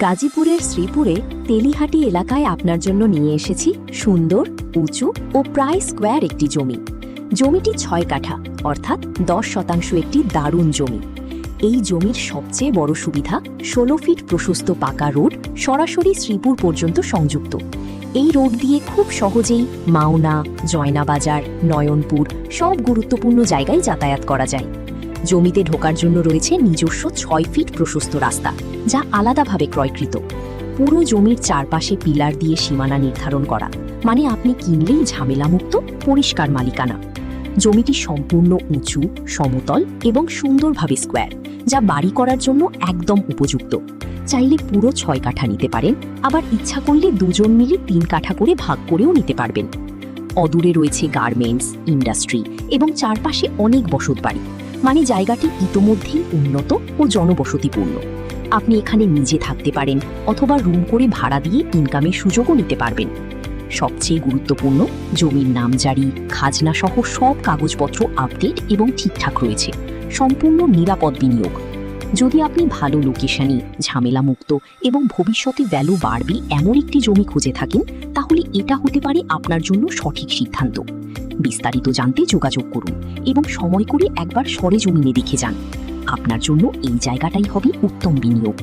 গাজীপুরের শ্রীপুরে তেলিহাটি এলাকায় আপনার জন্য নিয়ে এসেছি সুন্দর, উঁচু ও প্রায় স্কোয়ার একটি জমি। জমিটি 6 কাঠা অর্থাৎ 10% একটি দারুণ জমি। এই জমির সবচেয়ে বড় সুবিধা 16 ফিট প্রশস্ত পাকা রোড সরাসরি শ্রীপুর পর্যন্ত সংযুক্ত। এই রোড দিয়ে খুব সহজেই মাওনা, জয়নাবাজার, নয়নপুর সব গুরুত্বপূর্ণ জায়গায় যাতায়াত করা যায়। জমিতে ঢোকার জন্য রয়েছে নিজস্ব 6 ফিট প্রশস্ত রাস্তা, যা আলাদাভাবে ক্রয়কৃত। পুরো জমির চারপাশে পিলার দিয়ে সীমানা নির্ধারণ করা, মানে আপনি কিনলেই ঝামেলামুক্ত পরিষ্কার মালিকানা। জমিটি সম্পূর্ণ উঁচু, সমতল এবং সুন্দরভাবে স্কোয়ার, যা বাড়ি করার জন্য একদম উপযুক্ত। চাইলে পুরো 6 কাঠা নিতে পারেন, আবার ইচ্ছা করলে দুজন মিলে 3 কাঠা করে ভাগ করেও নিতে পারবেন। অদূরে রয়েছে গার্মেন্টস, ইন্ডাস্ট্রি এবং চারপাশে অনেক বসতবাড়ি, মানে জায়গাটি ইতোমধ্যেই উন্নত ও জনবসতিপূর্ণ। আপনি এখানে নিজে থাকতে পারেন অথবা রুম করে ভাড়া দিয়ে ইনকামের সুযোগও নিতে পারবেন। সবচেয়ে গুরুত্বপূর্ণ, জমির নামজারি, খাজনা সহ সব কাগজপত্র আপডেট এবং ঠিকঠাক রয়েছে। সম্পূর্ণ নিরাপদ বিনিয়োগ। যদি আপনি ভালো লোকেশনে, ঝামেলামুক্ত এবং ভবিষ্যতে ভ্যালু বাড়বে এমন একটি জমি খুঁজে থাকেন, তাহলে এটা হতে পারে আপনার জন্য সঠিক সিদ্ধান্ত। বিস্তারিত জানতে যোগাযোগ করুন এবং সময় করে একবার সরেজমিনে দেখে যান। আপনার জন্য এই জায়গাটাই হবে উত্তম বিনিয়োগ।